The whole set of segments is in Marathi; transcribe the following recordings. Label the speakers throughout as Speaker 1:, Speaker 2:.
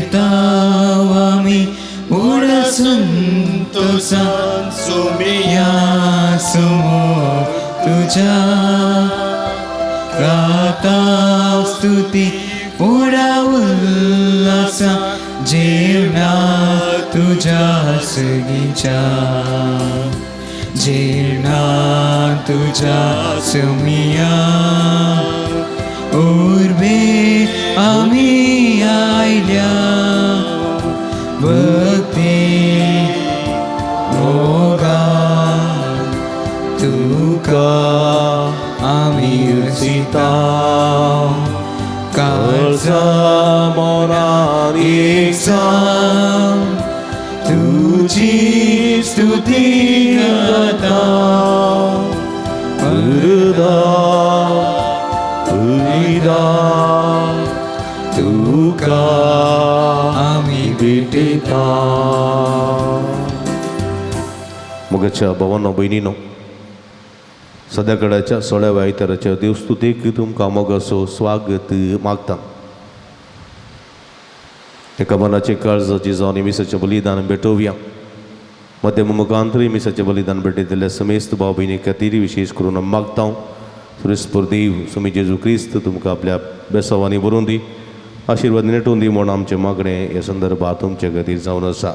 Speaker 1: Etawami udasuntosa sumiya sumo tuja gata stuti uda ullasa jeevna tuja sugicha jeevna tuja sumiya urbe ami आयल्या भक्ती मोगा तुका आम्ही उसिता काळजा मोरारीचा तुझी स्तुती गाता पुरदा पुरीदा तुका आम्ही भेटता.
Speaker 2: मगच्या भावांनो बहिणीनो, सद्याकडाच्या 16व्या आयताराच्या देवस्तुतेक तुमकां मोगाचो स्वागत मागता. एका मनाचे काळजाची जावन मिसाचें बलिदान भेटोवया. मध्यम मुखांतरी मिसाचें बलिदान भेटयतल्या समेस्त भाव भयणी खातीर विशेष करून मागता. सुरेस्पर देव स्वामी जेजू क्रिस्त तुमकां आपल्या बेसांवांनी भरून दी, आशीर्वाद नेटून दी म्हूण आमचें मागणें ह्या संदर्भात तुमचे खातीर जावन आसा.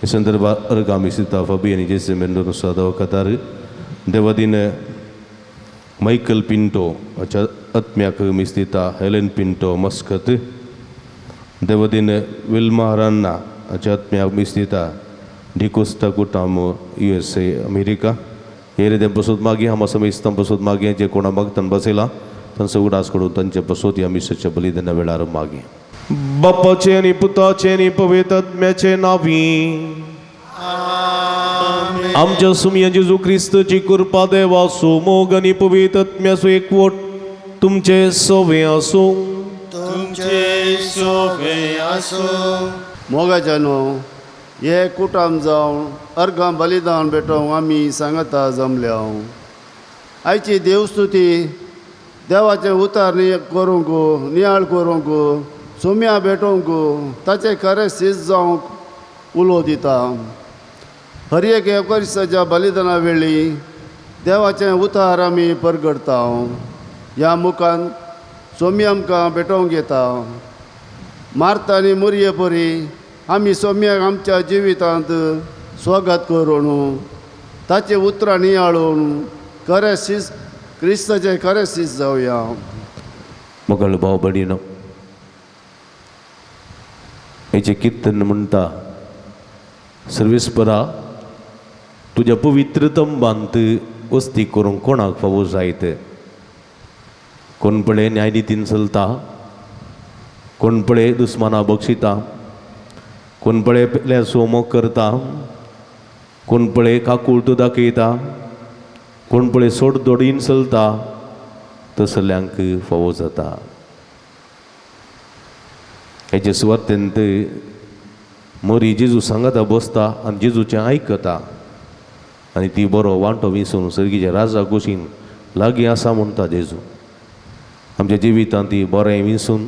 Speaker 2: हे संदर्भात अर्गामी सिता फबी आनी जेसे मेंडोन सदाव कतार देवादीन मायकल पिंटो हाच्या आत्म्याक मिस्तिता हेलेन पिंटो मस्कत, देवादीन विल्मा रान्ना हाच्या आत्म्याक मिस्तिता डिकोस्टा कुटाम USA अमेरिका. हे रितीन बसोत मागीं हांव समेस्तां बसोत मागीं जे कोणा मागतान बसयला तांचो उडास करून तांचे बसोत ह्या मिसाच्या बलिदाना वेळार मागीं. बापाचे आनी पुताचे आनी पवित्र आत्म्याचे नांवी आमच्या सुमया जेजू क्रिस्ताची कृपा देवासो मोग आनी पवित्र आत्म्याचो एकवट तुमचे सोवे आसूं.
Speaker 3: तुमचे सोवे आसूं. मोगाच्या न्हू हे कुटाम जावन अर्गां बलिदान भेटोवंक आमी सांगता जमल्या. आयची देवस्तुती देवाचें उतार करूंक नियाळ करूंक सोम्या भेटोवंक ताचें खरें सीज जावंक उलो दिता. हर एक एवकारिस्ताच्या बलिदाना वेळी देवाचें उतार आमी परगडता. ह्या मुखान सोम्या आमकां भेटोवंक येता. मार्ता आनी मुरये परी आमी सोम्याक आमच्या जिवितांत स्वागत करून ताचें उतरां नियाळून खरें सीज क्रिस्ताचे खरें सीज जावया.
Speaker 2: मगळ भाव भयणीनो, हेचे कीर्तन म्हणटा सर्वेस्परा तुज्या पवित्रतंबांत वस्ती करूंक कोणाक फावो जायत. कोण पळय न्यायनितीन चलता, कोण पळय दुस्माना बक्षिता, कोण पळय पेल्या सोमोग करता, कोण पळय काकुळट दाखयता, कोण पळय सोड दोडीन चलता, तसल्यांक फावो जाता. हेचे सुवातेंत मोरी जेजू सांगता बसता आनी जेजूचें आयकता आनी ती बरो वांटो विंसून सर्गीच्या राजा कुशीन लागीं आसा म्हणटा जेजू. आमच्या जिवितांत ती बरें विंसून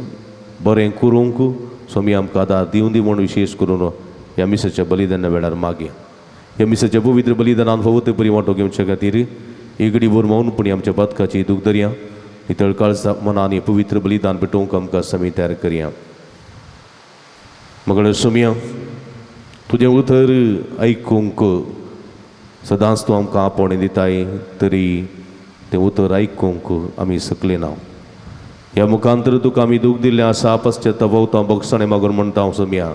Speaker 2: बरें करूंक स्वामी आमकां आदार दिवं दी म्हूण विशेश करून ह्या मिसाच्या बलिदाना वेळार मागया. ह्या मिसाच्या पवित्र बलिदानान फावो बरी वांटो घेवचे खातीर एक भर मौनपणी आमच्या बदकाची दूख धरया. नितळ काळजा मनान पवित्र बलिदान भेटोवंक आमकां समी तयार करया. मगळ सोम्या तुजें उतर आयकूंक सदांच तूं आमकां आपोवणें दिताय, तरी तें उतर आयकूंक आमी सकले ना. ह्या मुखांतर तुका आमी दूख दिल्लें आसा. पश्चात्तापवता भोगसाणें मागून म्हणटा हांव सोम्या.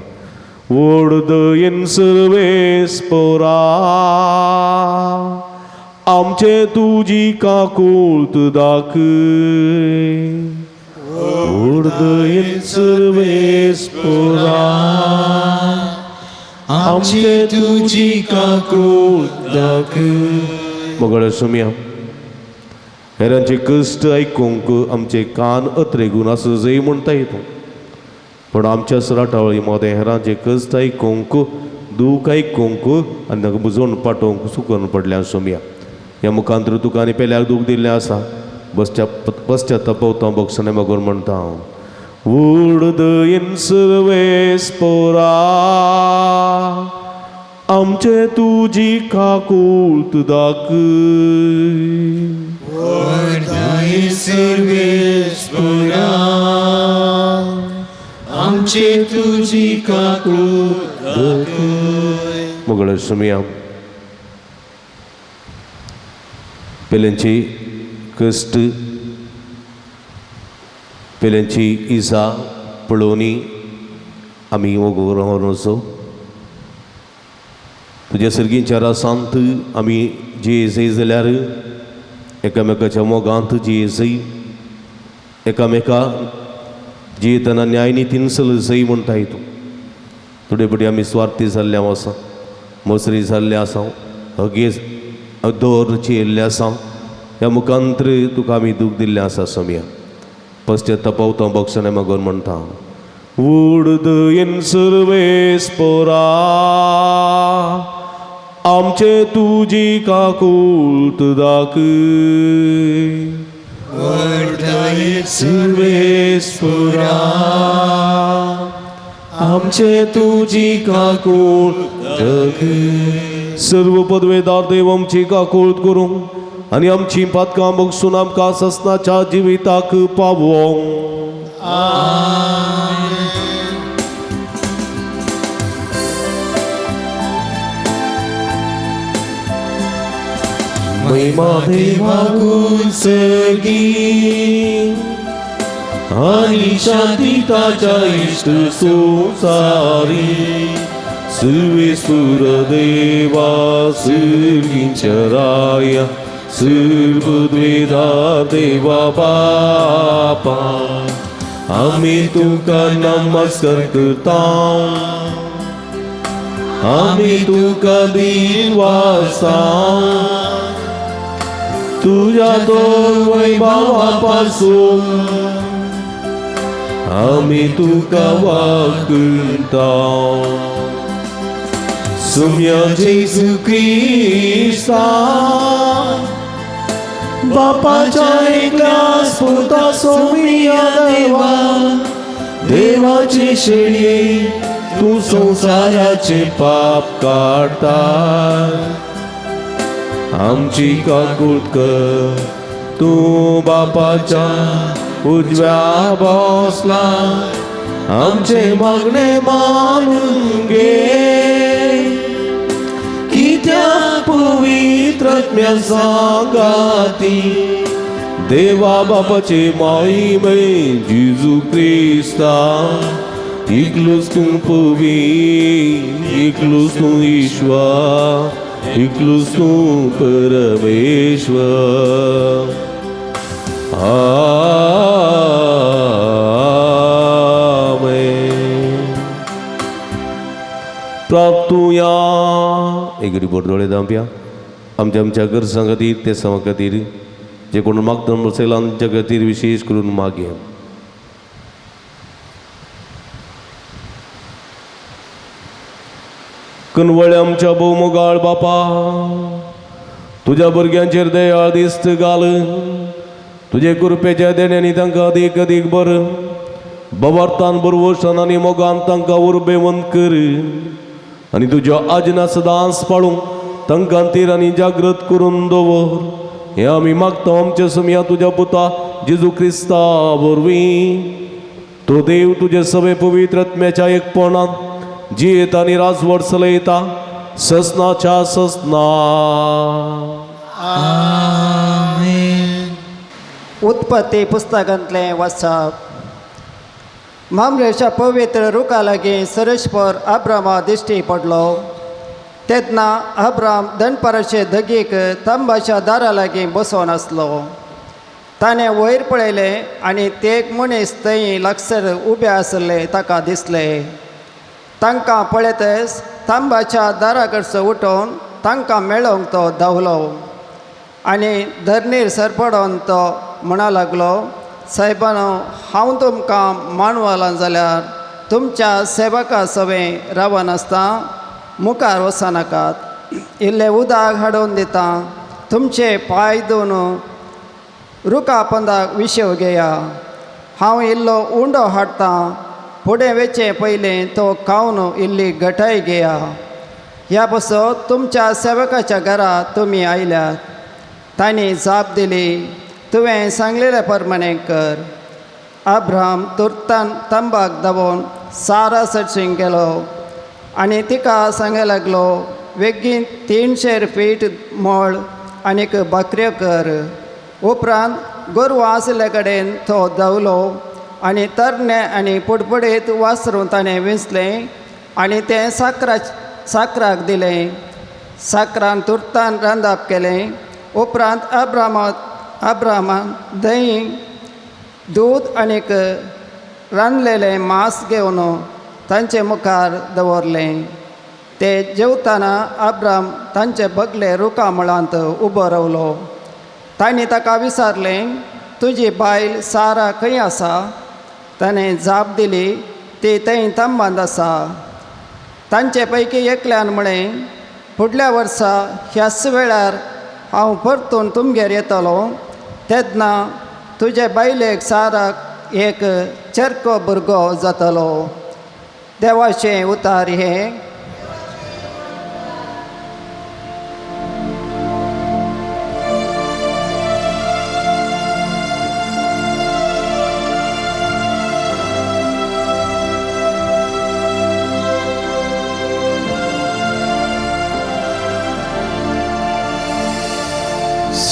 Speaker 2: व्हड दयेन सर्वेस्परा आमचे तुजी काकुळट दाखय. व्हड दयेन सर्वेस्परा आमचे तुजी काकुळट दाखय. मोगळ सुम्या हेरांचे कश्ट ऐकूंक आमचे कान अत्रेगून असं जय म्हणता येतो पण आमच्या सराटावळी मध्ये हेरांचे कश्ट ऐकूंक दूख ऐकूंक आनी ताका बुजोवन पाठोवंक सुकून पडल्या सुम्या ह्या मुखांतर तुका आनी पेल्याक दूख दिल्लें आसा पश्चात्तापवता बक्षणे मागून म्हणटा हांव उडदयेन सर्वेस्परा आमचे तुजी काकूळट दाखय
Speaker 1: सर्वेस्परा आमचे तुजी काकूळट दाखय.
Speaker 2: मुगळ सुमिया पेल्यांची कश्ट पेल्यांची इजा पळोवनी आमी वगोवन वचो तुज्या सर्गींच्या रासांत आमी जियेजय जाल्यार एकामेकाच्या मोगांत जियेजय एकामेका जियेतना न्याय नितीन जय म्हणटा तूं थोडे फावटी आमी स्वार्थी जाल्ले आसा मोसरी जाल्ले आसा हगेज दोर चेल्ले आसा ह्या मुखांतर तुका आमी दूख दिल्लें आसा सोम्या पश्चात्तापवता बक्षणे मागून म्हणटा उडदयेन सर्वेस्परा आमचे तुजी काकूळट दाखय
Speaker 1: सर्वेस्परा आमचे तुजी काकूळट दाखय.
Speaker 2: सर्व पदवेदार देव आमची काकूळट करूं आनी आमची पातकां बगसून आमकां ससनाच्या जिविताक पावोवं. महिमा
Speaker 1: देवाकून सर्गी
Speaker 2: आणि शांती ताच्या इष्ट संसारी सर्वेश्वर देवा सर्गींच्या राया सर्वद्वेदार देवा बापा आम्ही तुका नमस्कार करता आम्ही तुका दिनवासा तुझ्या तो वैभवापासून आम्ही तुका वागता सुम्या जेसू ख्रिस्ता बापाच्या एकल्या स्फुरता सोमिया देवा देवाचे शेळये तू संसाराचे पाप काढता आमची काकूळट कर तू बापाच्या उजव्या बसला आमचे मागणे मानून घे कित्या पवित्रात्म्या सांगाती देवा बापाचे माईमे जेजू ख्रिस्ता इकलूच तू पवी इकलूच तू ईश्वर इकलूच तू परमेश्वर प्रार्थूया एक रिपोर्ट दोळे दांप्या आमच्या गरजां खातीर ते समा खातीर जे कोण मागता बसयला आमच्या खातीर विशेष करून मागया कनवळे आमच्या भोवमोगाळ बापा तुझ्या भुरग्यांचेर दयाळ दिस्त घाल तुझे कृपेच्या देण्यानी तांकां अदीक अदीक बर बवार्थान बरवशान आनी मोगान तांकां उर्बेवंत कर आनी तुज्या आजना सदांच पाळूंक तांकां तीर आनी जागृत करून दवर हें आमी मागता आमच्या समिया तुज्या पुता जेजू क्रिस्ता वरवीं तो देव तुजे सवे पवित्र आत्म्याच्या एकपणान जियेता आनी राजवट चलयता ससनाच्या ससना
Speaker 4: उत्पत्ती पुस्तकांतलें वाचप मामलेच्या पवित्र रुखा लागीं सरस्पर अब्रामा दिश्टी पडलो तेन्ना अब्राम दनपाराचे धगीक तंबाच्या दारा लागीं बसोन आसलो ताणें वयर पळयलें आनी ते एक मनीस थंय लागसर उबे आसले ताका दिसले तांकां पळयतच तंबाच्या दारा कडचो उठोवन तांकां मेळोवंक तो धांवलो आनी धरणीर सरपडोन तो म्हणा लागलो, साहेबानो, हांव तुमकां मानवलां जाल्यार तुमच्या सेवका सवें रावनासता मुखार वचनाकात. इल्लें उदक हाडून दिता, तुमचे पांय धुवन रुखा पंदाक विशेव घेया. हांव इल्लो उंडो हाडटां, फुडें वेचे पयलीं तो खावन इल्ली घटाय घेया. ह्या बसत तुमच्या सेवकाच्या घरात तुमी आयल्यात. तांणी जाप दिली, तुवें सांगलेल्या प्रमाणे कर. अब्राम तुर्तान तंबाक धांवून सारा सडशीं गेलो आनी तिका सांगूंक लागलो, वेगीन 300 फीट मळ आनीक बकऱ्यो कर. उपरांत गोरवां आसले कडेन तो धांवलो आनी तरणे आनी पुडपुडीत वासरूं ताणें विंचलें आनी तें साकराक दिलें. साकरान तुर्तान रांदप केलें. उपरांत अब्रामान दही, दूद आनीक रांदलेलें मांस घेवन तांचे मुखार दवरलें. ते जेवताना अब्राम तांचे बगले रुखा मळांत उबो रावलो. तांणी ताका विचारलें, तुजी बायल सारा खंय आसा? ताणें जाप दिली, ती थंय तंबांत आसा. तांचे पैकी एकल्यान म्हळें, फुडल्या वर्सा ह्याच वेळार हांव परतून तुमगेर येतलो. तेन्ना तुजे बायलेक साराक एक चरको भुरगो जातलो. देवाचें उतार हें.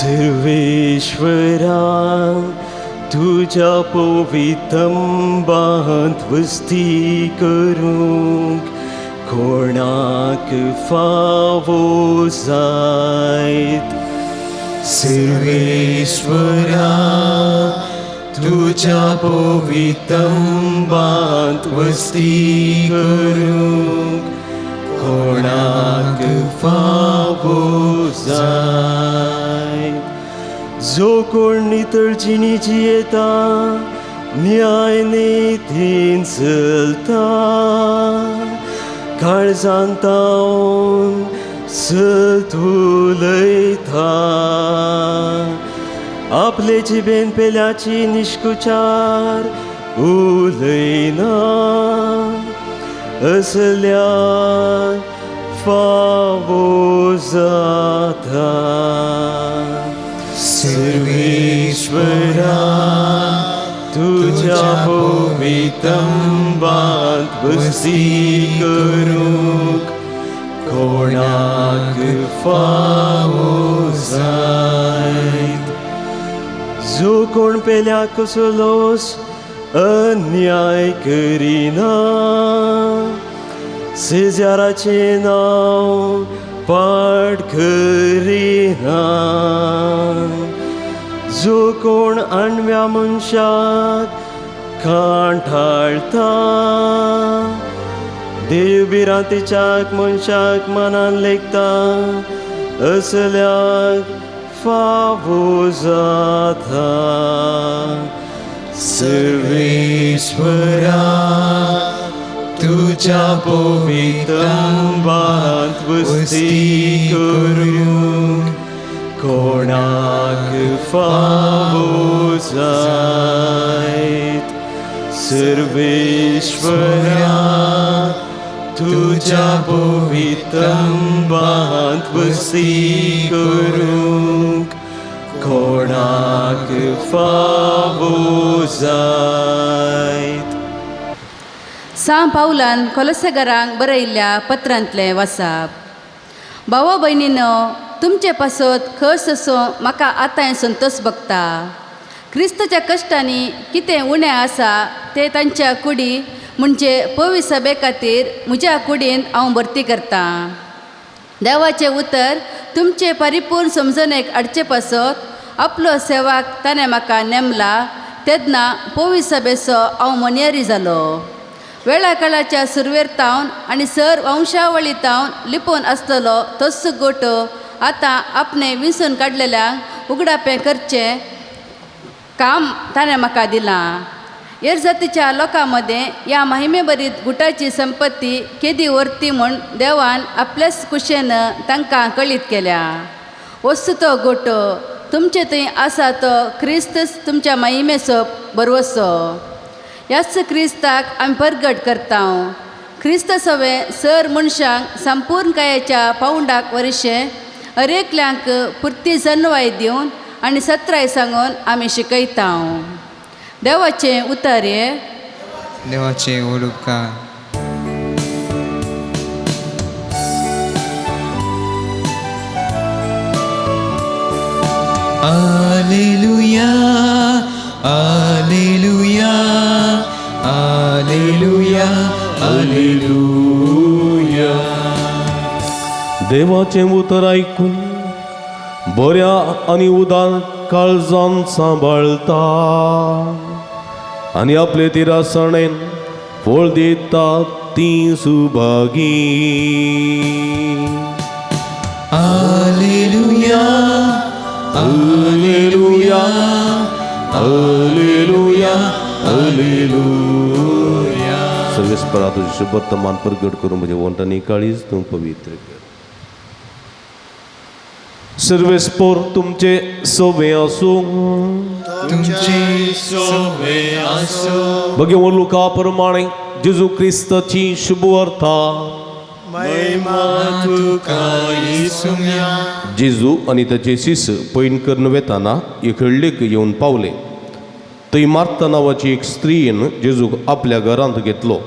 Speaker 1: सर्वेश्वरा, तुझ्या पवित्रंबात वस्ती करूंक कोणाक फावो जायत. सर्वेश्वरा, तुझ्या पवित्रंबात वस्ती करूंक कोणाक फावो जायत. जो कोण नितळजिणी जियेता, न्याय नितीन चलता, काळजांत तावन सतुलयता. आपले जिबेन पेल्याची निश्कुचार उलयना, असल्यार फावो जाता. सर्वेश्वरा, तुझ्या पवित्रंबात वस्ती करूंक कोणाक फावो जायत. जो कोण पेल्या कसलोस अन्याय करिना, शेजाराचें नांव पाड करिना. जो कोण आणव्या मनशाक कांठाळता, देवबिरांतेच्याक मनशाक मनान लेखता, असल्याक फावो जाता. सर्वेश्वरा, तुझ्या पवित्रंबात वस्ती करूंक कोणाक फावो जायत. सर्वेश्वरा, तुझ्या पवित्रंबात वस्ती करूंक कोणाक फावो जायत.
Speaker 5: सांत पावलान कोलोसेकारांक बरयल्ल्या पत्रांतलें वाचप. भावा भयणीनो, तुमचे पासत खंय ससो म्हाका आतां संतोश भोगता. क्रिस्ताच्या कश्टांनी कितें उणें आसा तें तांच्या कुडी म्हणजे पवित्र सभे खातीर म्हज्या कुडीन हांव भरती करतां. देवाचें उतर तुमचे परिपूर्ण समजणेक हाडचे पासत आपलो सेवाक ताणें म्हाका नेमला. तेन्ना पवित्र सभेचो हांव मनेरी जालो. वेळा काळाच्या सुरवेर तावन आनी सर वंशावळी तावन लिपोवन आसलेलो तोच गोट आता आपणे विंसून काडलेल्यांक उगडापे करचे काम ताणें म्हाका दिलां. हेर जातीच्या लोकांमध्ये या महिमेभरीत गुटाची संपत्ती केदी व्हरती म्हूण देवान आपल्याच कुशेन तांकां कळीत केल्या. वस्तू तो गोटो तुमचे थंय आसा तो क्रिस्तच तुमच्या महिमेचो बरवसो. ह्याच क्रिस्ताक आमी परगट करता. क्रिस्त सवे सर मनशांक संपूर्ण कायाच्या पावंडाक वर्शे हरेकल्यांक पुर्ती जन्वाय दिवन आनी सत्राय सांगून आमी शिकयता. देवाचे उतारे
Speaker 6: देवाचे उपकार.
Speaker 1: Alleluia, Alleluia, Alleluia, Alleluia.
Speaker 2: देवाचें उतर ऐकून बऱ्या आणि उदार काळजान सांबाळता आणि आपले तिरासणेन फळ दिता ती Subhagi.
Speaker 1: Alleluia,
Speaker 2: Alleluia, Alleluia, Alleluia. सर्वेस्परा तुझे शुभ वर्तमान प्रगट करून म्हणजे वंटणी काळीज तू पवित्र कर. सर्वेस्पोर तुमचे सोबे असो.
Speaker 1: तुमचे सोवे असो.
Speaker 2: भगवान लुका प्रमाणे जेजू ख्रिस्ताची शुभ वार्ता.
Speaker 1: महिमा तुका येसुया.
Speaker 2: जेजू आणि त्याचे शिस पैन करून वेताना इकडलेक येऊन पावले. थंय मार्ता नावाची एक स्त्रीन जेजूक आपल्या घरांत घेतलो.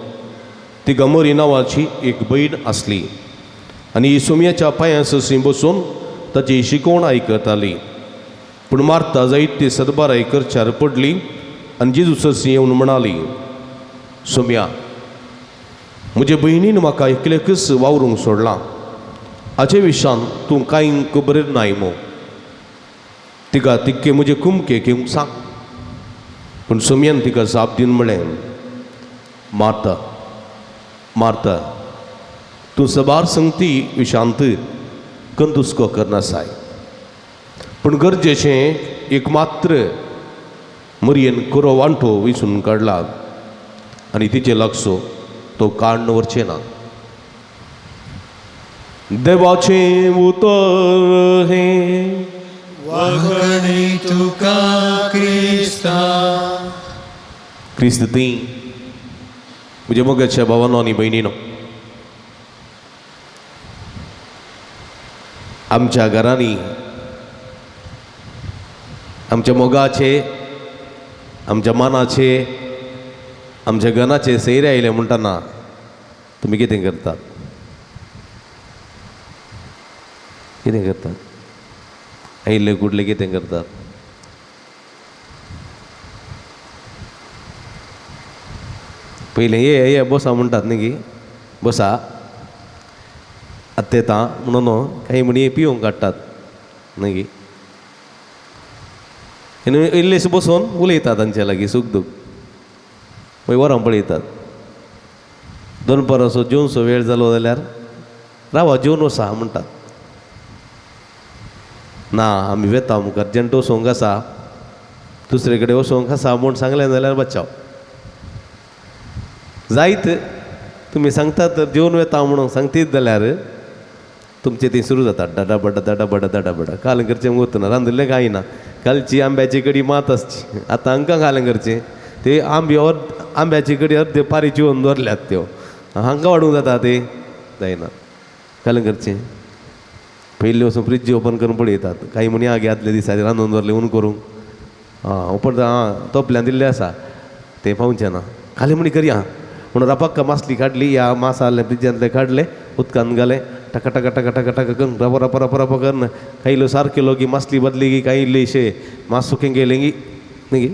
Speaker 2: ती गमरी नावाची एक बहीण असली आणि येसुम्याच्या पांयासरी बसून ताची शिकवण आयकताली. पूण मार्ता जायते सदबाराय करच्यार पडली आनी जेजू ससी येवन म्हणाली, सोम्या, म्हजे भयणीन म्हाका एकलेकच वावरूंक सोडलां. हाचे विशयान तूं कांय खबर नाय मो. तिका तितके म्हजे कुमके घेवंक सांग. पूण सोम्यान तिका जाप दिवन म्हळें, मार्ता मार्ता, तूं सबार संगती विशांत कंदुस्को करनासाय. पूण गरजेचें एक मात्र मरयेन कोरो वांटो विसून काडला आनी तिचे लागसो तो काडून व्हरचें ना. देवाचें उतर हें.
Speaker 1: वखणी तुका क्रिस्ता.
Speaker 2: क्रिस्त ती म्हज्या मोगाच्या भावांनो आनी भयणीनो, आमच्या घरांनी आमच्या मोगाचे, आमच्या मनाचे, आमच्या गनाचे सैरे आयले म्हणटाना तुमी कितें करतात? कितें करतात? आयिल्ले कुठले कितें करतात? पयलें ये बसा म्हणटात न्ही गी, बसा आतां येता म्हणून काही म्हणी पिवूंक काडटात न्ही गी. इल्लेशे बसून उलयतात तांचे लागीं सूख दूख, मागीर वरां पळयतात. दनपार असो जेवनसो वेळ जालो जाल्यार रावा जेवन वसा म्हणटात. ना आमी वेता मुखार जेंटो वसोंक आसा, दुसरे कडेन वसोंक आसा म्हूण सांगलें जाल्यार बचाव. जायत तुमी सांगतात तर जेवन वेता म्हणून सांगतीत जाल्यार तुमचें थंय सुरू जाता डाडाबडा डाडाबडा डाडाबडा. कालें करचें वतना रांदिल्लें कांय ना. कालची आंब्याची कडी मात आसची, आतां हांकां कालें करचें. ते आंब्याची कडी अर्दे पारी चिवून दवरल्यात त्यो, हांकां वाडूंक जाता ते जायना. कालें करचें. पयलीं वचून फ्रीज ओपन करून पळयतात. काही म्हणी आगे आदले दिसा रांदून दवरलें उन करूंक. ओपन तोपल्यान दिल्लें आसा तें पावचें ना. खाली म्हणी करया म्हणून रापाक्क मासली काडली, या मासाले फ्रिजांतले काडले, उदकांत घालें, टका टका टका टका टका करून रप रप रप रप करून कायलो सारके लोगी मासली बदली गी, काही इल्लेशे मास सुकें गेले गी न्ही गी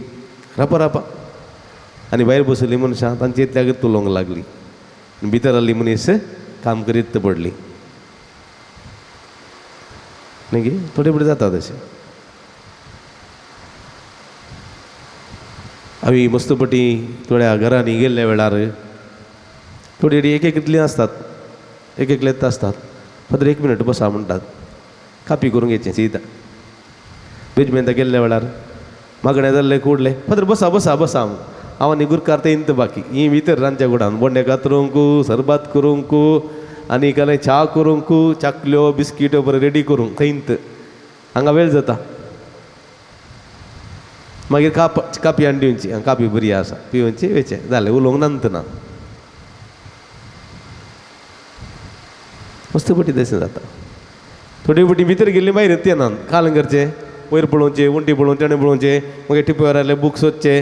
Speaker 2: रप रपा. आनी भायर बसली मनशां तांची इतल्याक तुलोंक लागली. भितर आली मनीस काम करीत पडली न्ही गी. थोडे फुडें जाता तशें. आमी मस्तपटी थोड्या घरांनी गेल्ल्या वेळार थोडी एक एकलीं आसतात, एक एकलेत आसतात. फादर एक मिनट बसा म्हणटात. कापी करून घ्यायचे सीदा बेजमेंत गेल्ल्या वेळार मागण्या जाल्ले कूडले फादर बसा बसा बसा हांव न्ही गुरकारता इंत बाकी ही भितर रांदच्या कुडान बोंडे कातरूंकू सरबत करूंकू आनी काले च्या करूंकू चाकल्यो बिस्किट्यो बरें रेडी करूंक थंय इंत हांगा वेळ जाता मागीर कापी हाडून दिवची कापी बरी आसा पिवची वेचे जालें उलोवंक नांत ना मस्त बटी तशें जाता थोडी बटी भितर गेल्ली मागीर येना काल करचें वयर पळोवचें उंटी पळोवन चणे पळोवचें मागीर टिपयार आयले बुक्स सोदचे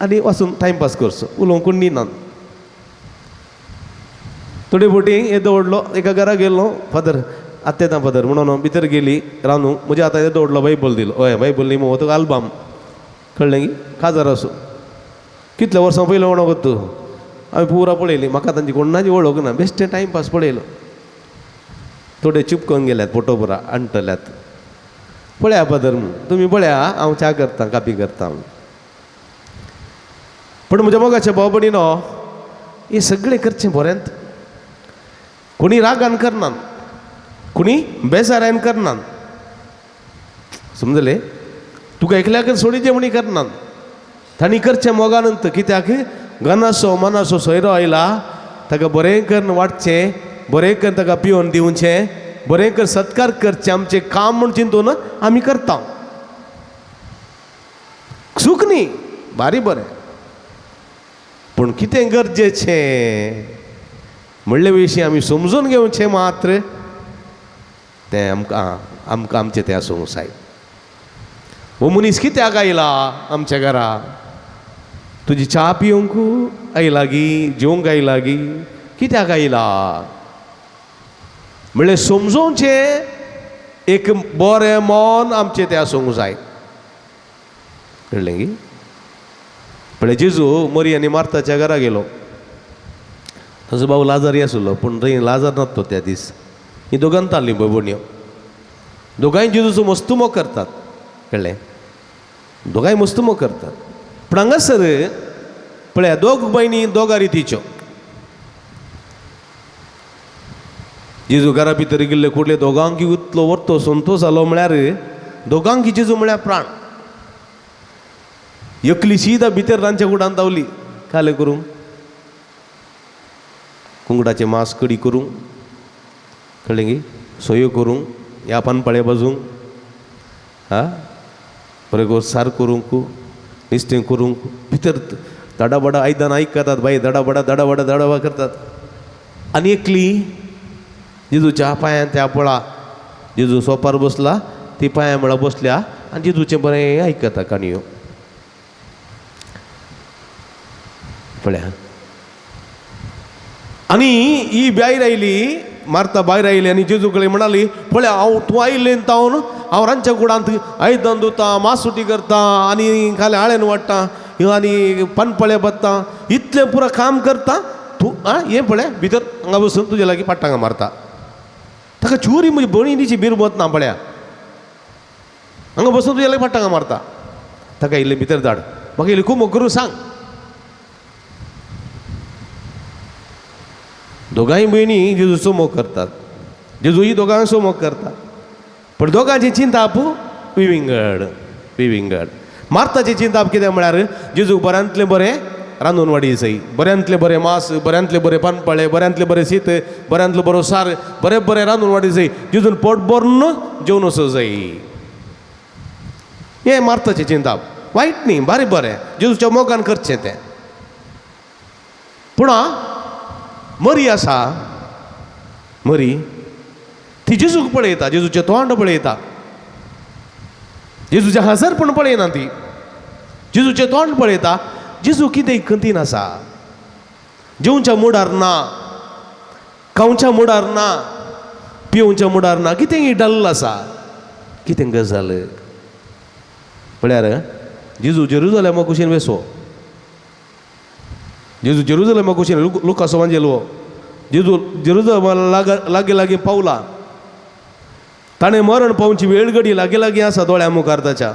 Speaker 2: आनी वचून टायमपास करचो उलोवंक कोण न्ही ना थोडी बटी येदो व्हडलो एका घरा गेलो फादर आत्ता येता फादर म्हणून भितर गेली रानू म्हणजे आतां येदो व्हडलो बायबल दिलो हय बायबल न्ही मगो तो आल्बम कळ्ळें की काजार असो कितल्या वर्सां पयलीं म्हणो तूं हांवें पुरा पळयली म्हाका तांची कोणाची वळख ना बेश्टें टायमपास पळयलो थोडे चिपकून गेल्यात फोटो पुरा आणटल्यात पळया फादर तुमी पळया हांव च्या करतां कापी करतां पण म्हज्या मोगाच्या भाव भयणीनो हें सगळें करचें बरेंत कोणी रागान करनात कोणी बेजारान करनात समजलें तुका एकल्याक सोडीचें म्हणी करनात तांणी करचें मोगानंत कित्याक गनासो मनासो सोयरो आयला ताका बरें करून वाडचें बरें करून ताका पिवून दिवचें बरें कर सत्कार करचें आमचें काम म्हूण चिंतून आमी करता सूख न्ही भारी बरें पूण कितें गरजेचें म्हणले विशीं आमी समजून घेवचें मात्र तें आमकां आमचें तें आसूंक जाय हो मनीस कित्याक आयला आमच्या घरा तुजी च्या पिवंकू आयला गी जेवंक आयला गी कित्याक आयला म्हणल्यार समजोवचें एक बरें मन आमचें तें आसूंक जाय कळ्ळें गी म्हळ्यार जेजू मरी आनी मार्ताच्या घरा गेलो ताचो भाव लाजार आसलो पूण थंय लाजार नासलो त्या दीस ही दोगांत आसली पळय भयण्यो दोगांय जेजूचो मस्त मोग करतात कळ्ळें दोगांय मस्त मोग करतात पूण हांगासर पळया दोग भयणी दोगा रितीच्यो जेजू घरा भितर गेल्ले कुडले दोगांकी इतलो वर्तो संतोश जालो म्हळ्यार दोगांकी जेजू म्हळ्यार प्राण एकली सीदा भितर रांदच्या कुडान धांवली काले करूंक कुंगडाचें मांस कडी करूंक कळ्ळें गी सोयो करूंक ह्या पानपळे भाजूंक बरें गो सार करूंक नुस्तें करूंक भितर दडाबडा आयदन आयकतात बाई दडाबडा दडाबडा दडाबडा करतात आनी एकली जेजूच्या पांयां त्या पळा जेजू सोंपार बसला ती पांयां म्हळ्यार बसल्या आनी जेजूचें बरें आयकता काणयो पळया आनी ही भायर आयली मार्ता भायर आयली आनी जेजू कडेन म्हणाली पळया तूं आयिल्लें तावन हांव रांदच्या कुडांत आयदन धुता मांसुटी करता आनी खाले आळेन वाडटा आनी पानपळे बत्ता इतलें पुरो काम करता तूं हें पळय भितर हांगा बसून तुजे लागीं पाट्टांगा मारता ताका चुरी म्हजी भयणीची बीर वतना पळया हांगा बसून तुजे लागीं पाट्टांगा मारता ताका इल्लें भितर धाड म्हाका इल्लें खूब करून सांग दोगांय भयणी जेजूचो मोग करतात जेजू ही दोगांचो मोग करता पण दोगांची चिंता आपू विविंगड मार्ताची चिंता आप कितें म्हळ्यार जेजूक बऱ्यांतलें बरें रांदून वाडी जाय बऱ्यांतलें बरें मांस बऱ्यांतलें बरें पानपळे बऱ्यांतलें बरें शीत बऱ्यांतलो बरो सार बरें बरें रांदून वाडी जाय जेजून पोट भरून जेवण वचो जाय हें मार्ताची चिंता वायट न्ही बारी बरें जेजूच्या मोगान करचें तें पूण मरी आसा मरी ती जेजूक पळयता जेजूचें तोंड पळयता जेजूचें हजरपण पळयना ती जेजूचें तोंड पळयता जेजू कितें खंतीन आसा जेवच्या मुडार ना खावच्या मुडार ना पिवच्या मुडार ना कितें डल्ल आसा कितें गजाल पळयार जेजू जेरुजलेमा कुशीन वेसो जेजू जेरुजलेमा कुशीन लुका एवांजेलो जेजू जेरुजलेमा लागी लागी पावला ताणें मरण पावची वेळ घडी लागी लागी आसा दोळ्या मुखार ताच्या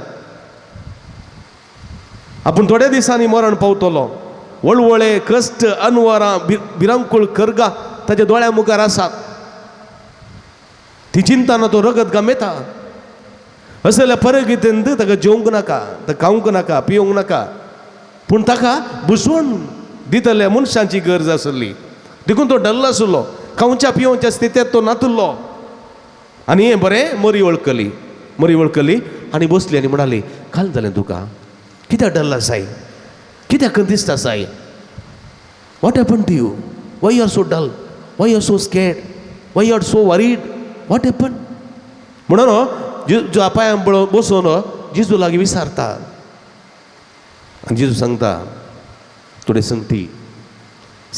Speaker 2: आपूण थोड्या दिसांनी मरण पावतलो वळवळे कश्ट अनवरां भिरांकूळ कर्गां ताच्या दोळ्या मुखार आसात ती चिंताना तो रगत गमेता असल्या परिस्थितींत ताका जेवंक नाका ताका खावंक नाका पिवंक नाका पूण ताका बुजवण दितल्या मनशांची गरज आसली देखून तो डल्ल आसलो खावच्या पिवच्या स्थितीत तो नातुल्लो आनी हें बरें मरी वळखली आनी बसली आनी म्हणाली घाल जालें तुका कित्याक डल्ल आसाय कित्याक कंतिस्त आसाय what happen to you why you are so dull why you are so scared why you are so worried what happen म्हणून जो पांयां बसून जेजू लागीं विचारता आनी जेजू सांगता थोडे संगती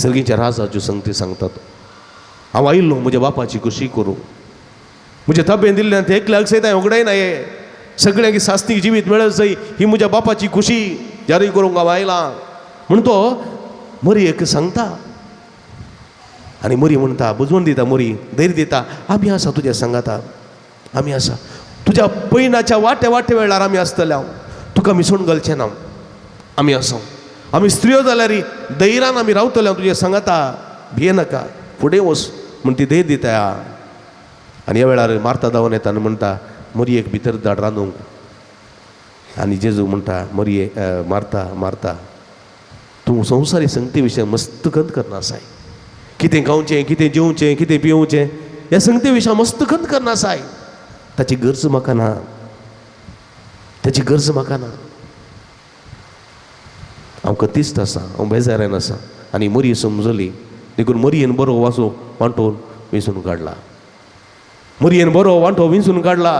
Speaker 2: सर्गीच्या राजाच्यो संगती सांगतात हांव आयिल्लो म्हज्या बापाची खुशी करूं म्हज्या तब्येत दिल्ल्यान ते एकल्याक सयता उगडाय नाये सगळ्यांक सास्तीक जिवीत मेळत जाय ही म्हज्या बापाची खुशी जारी करूंक हांव आयलां म्हणून तो मरयेक सांगता आनी मरी म्हणटा बुजवण दिता मरी धैर्य दिता आमी आसा तुज्या सांगाता आमी आसा तुज्या पैनाच्या वाटे वेळार आमी आसतले हांव तुका मिसळून घालचें ना आमी आसा आमी स्त्रियो जाल्यार धैर्यान आमी रावतले हांव तुज्या सांगाता भियेनाका फुडें वच म्हण ती धैर्य दिता आनी ह्या वेळार मार्ता धांवन येता आनी म्हणटा मरयेक भितर धाड रांदूंक आनी जेजू म्हणटा मरये मार्ता तूं संवसारी संगती विशयी मस्त खंत करना आसाय कितें खावचें कितें जेवचें कितें पिवचें ह्या संगती विशयी मस्त खंत करना आसाय ताची गरज म्हाका ना ताची गरज म्हाका ना हांव कतिस्त आसा हांव बेजारान आसा आनी मरी समजली देखून मरयेन बरो वासो वांटोवन विंचून काडला मरयेन बरो वांटो विंचून काडला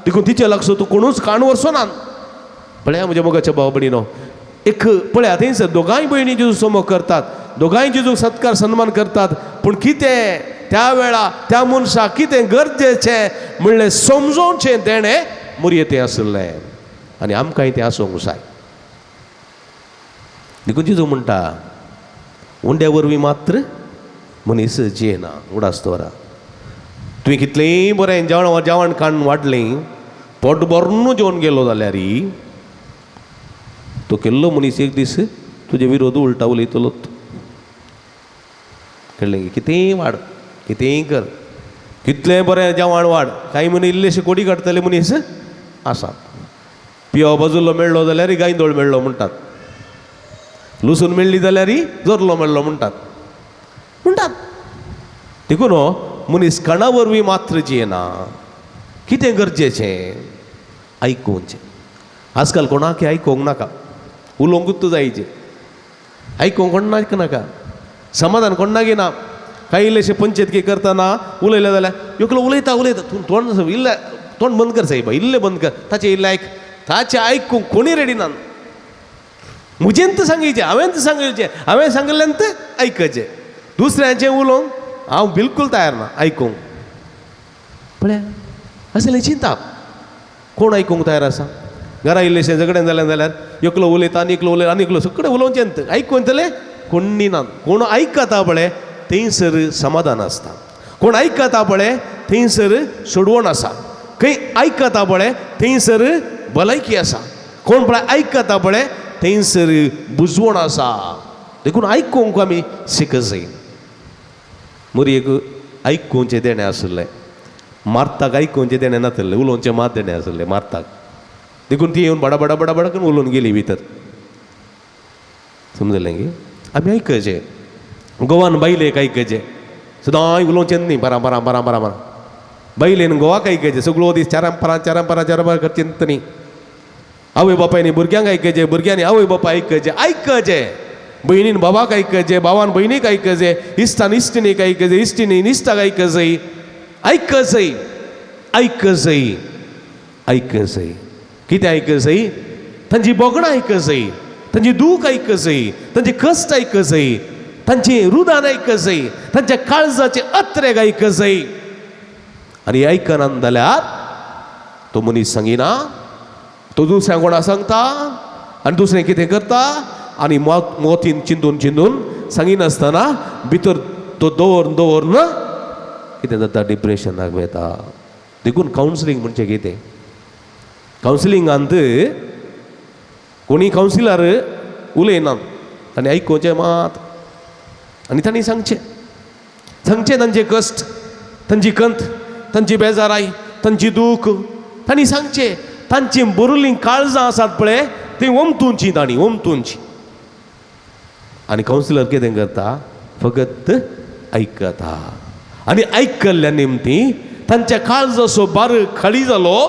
Speaker 2: देखून तिचे लागसो तूं कोणूच काण व्हरचो ना पळया म्हज्या मोगाच्या भाव भयणीनो एक पळया थंयसर दोगांय भयणी जेजू समो करतात दोगांय जेजूक सत्कार सन्मान करतात पूण कितें त्या वेळा त्या मनशाक कितें गरजेचें म्हणलें समजोवचें तेणें मरये तें आसलें आनी आमकांय तें आसूंक जाय देखून जेजू म्हणटा उंड्या वरवीं मात्र मनीस जियेना उडास्तोरा तुवें कितलेंय बरें जेवण खाण वाडलें पोट भरून जेवण गेलो जाल्यार तो केल्लो मनीस एक दीस तुजे विरोध उलटा उलयतलो कळ्ळें कितेंय वाड कितेंय कर कितलें बरें जेवण वाड कांय मनीस इल्लेशे कोडी काडटले मनीस आसात पियो बाजूलो मेळ्ळो जाल्यार गायदोळ मेळ्ळो म्हणटात लुसून मेळ्ळी जाल्यार जोरलो मेळ्ळो म्हणटात देखून मनीस कणा वरवीं मात्र जियेना कितें गरजेचें आयकुचें आजकाल कोणाक आयकोंक नाका उलोवंकूच जायचें आयकोंक कोण नाका समाधान कोण घेना कांय इल्लेशे पंचायत करतना उलयलें जाल्यार एकलो उलयता तूं तोंड इल्लें तोंड बंद कर सायबा इल्लें बंद कर ताचें इल्लें आयक ताचें आयकूंक कोणी रेडी ना म्हजेंत सांगचें हांवें सांगलेंत आयकचें दुसऱ्यांचें उलोवंक हांव बिलकूल तयार ना आयकूंक पळया असलें चिंता कोण आयकूंक तयार आसा घरा इल्लेशें झगडें जालें जाल्यार एकलो उलयता आनी एकलो उलयता आनी एकलो सगळें उलोवचें आयकूंतले कोणी ना कोण आयकता पळय थंयसर समाधान आसता कोण आयकता पळय थंयसर सोडवण आसा खंय आयकता पळय थंयसर भलायकी आसा कोण पळय आयकता पळय थंयसर बुजवण आसा देखून आयकूंक आमी शिकत जाय मरयेक आयकूंचें देणें आसलें मार्ताक आयकूंचें देणें नासलें उलोवचें मात देणें आसलें मार्ताक देखून ती येवन बडा करून उलोवन गेली भितर समजलें गे आमी आयकचें गोवान बायलेक आयकचें सदां उलोवचें न्ही बरां बायलेन गोवाक आयकचें सगळो दीस चारांपारा करचें न्ही आवय बापायनी भुरग्यांक आयकचें भुरग्यांनी आवय बापा आयकचें भयणीन बाबाक आयकचें भावान भयणीक आयकचें इश्टान इश्टिणीक आयकचें इश्टिणीन इश्टाक आयकचें आयकचें कितें आयकचें तांची बोगणां आयकचें तांची दूख आयकचें तांचे कश्ट आयकचें तांचें रुदान आयकचें तांच्या काळजाचे अत्रेक आयकचें आनी आयकना जाल्यार तो मनीस सांगिना तो दुसऱ्या कोणा सांगता आनी दुसरें कितें करता आनी मोतीन चिंतून सांगिनासतना भितर तो दवरून कितें जाता डिप्रेशनाक वता देखून कावन्सिलींग म्हणजे कितें कावन्सिलिंगांत कोणी कावन्सिलर उलयनात आनी आयकोचें मात आनी तांणी सांगचें तांचे कश्ट तांची कंत तांची बेजाराई तांची दूख तांणी सांगचे तांची बरुलीं काळजां आसात पळय ती ओमतूंची तांणी ओमतूंची आनी कावन्सिलर कितें करता फकत आयकता आनी आयकल्ल्या निमती तांच्या काळजाचो बार खाली जालो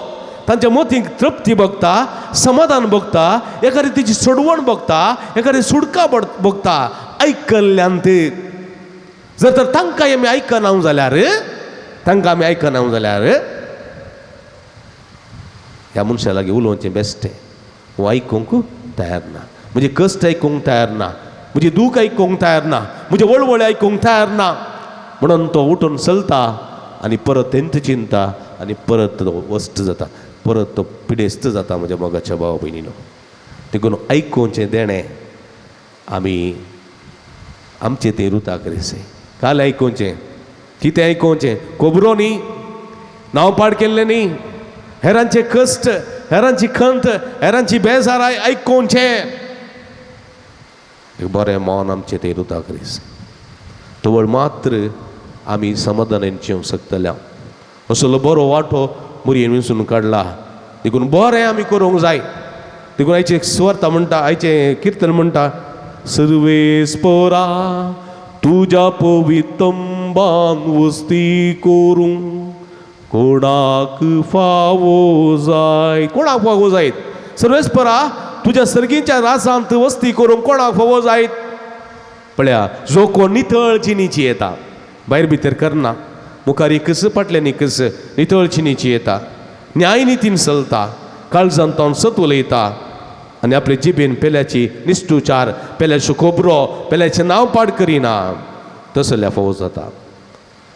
Speaker 2: तांच्या मोतीक तृप्ती बघता समाधान बघता एका रितीची सोडवण बघता एका रिती सुडका बघता आयकल्ल्यान ते जर तर तांकां आमी आयकना जाल्यार ह्या मनशा लागीं उलोवचें बेश्टें हो आयकूंक तयार ना म्हणजे कश्ट आयकूंक तयार ना म्हणजे दूख आयकूंक तयार ना म्हणजे वळवळे आयकूंक तयार ना म्हणून तो उठून चलता आनी परत तेंत चिंता आनी परत तो वस्ट जाता परत तो पिडेस्त जाता म्हज्या मोगाच्या भाव भयणीनो देखून आयकूचें देणें आमी आमचें तें रुताक रेसे काल आयकूचें कितें आयकूचें खबरो न्ही नांव पाड केल्लें न्ही हेरांचे कश्ट हेरांची खंत हेरांची बेजाराय आयकूचें बरें मौन आमचें तें रुताक रेसे तवळ मात्र आमी समाधानान जिवंक शकतल्या असलो बरो वांटो मुरयेन विंचून काडला देखून बरें आमी करूंक जाय देखून आयचे स्वर्ता म्हणटा आयचें किर्तन म्हणटा सर्वेस्परा तुज्या पवित्रंबान वस्ती करूंक कोणाक फावो जाय कोणाक फावो जायत सर्वेस्परा तुज्या सर्गीच्या रासांत वस्ती करूंक कोणाक फावो जायत पळया जो कोण नितळ चिनीची येता भायर भितर करना मुखार एकस फाटल्यान एकस नितळ चिनीची येता न्याय नितीन चलता काळजान तावन सत उलयता आनी आपले जिबेन पेल्याची निश्टुचार पेल्याचो खबरो पेल्याचें नांव पाड करिना तसल्या फावो जाता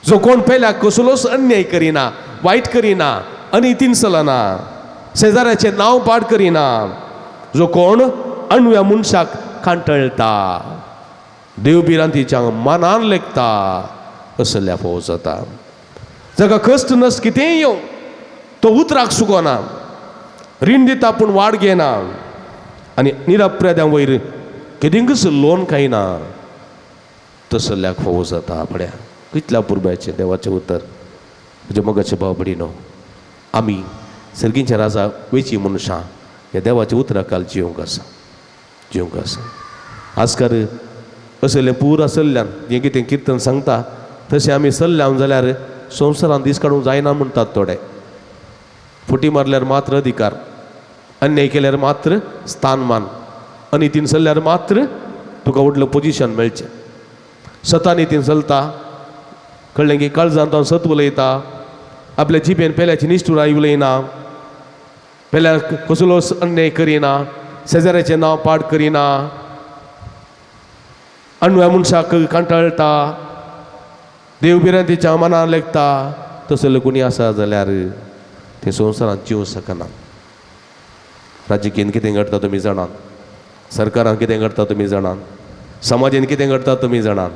Speaker 2: जो कोण पेल्याक कसलोच अन्याय करिना वायट करिना अनितीन चलना शेजाऱ्याचें नांव पाड करिना जो कोण अणव्या मनशाक कांटळटा देवबिरांतीच्या मनान लेखता असल्या फावो जाता जाका कश्ट नस कितेंय येवं तो उतराक सुकोना रीण दिता पूण वाड घेना आनी निरप्राद्या वयर केदींकच लोन खायना तसल्याक फावो जाता पळया कितल्या पुरब्याचें देवाचें उतर म्हज्या मोगाचे भाव भयणीनो आमी सर्गीच्या राजा वेची मनशां ह्या देवाच्या उतराकाल जिवंक आसा आजकार असलें पूर आसल्यान जें कितें किर्तन सांगता तशें आमी चल्ल्या जाल्यार संवसारांत दीस काडूंक जायना म्हणटात थोडे फुटी मारल्यार मात्र अधिकार अन्याय केल्यार मात्र स्थानमान अनितीन चल्ल्यार मात्र तुका व्हडलें पोजिशन मेळचें सतानितीन चलता कळ्ळें की काळजांत हांव सत उलयता आपल्या जिबेन पेल्याची निश्ठुराय उलयना पेल्याक कसलोच अन्याय करिना शेजाऱ्याचें नांव पाड करिना अणव्या मनशाक कांटाळटा देवबिरांतीच्या मनान लेखता तसले कोणी आसा जाल्यार ते संवसारांत जिवंक शकना राजकीयान कितें घडटा तुमी जाणात सरकारान कितें घडटा तुमी जाणात समाजान कितें घडटा तुमी जाणात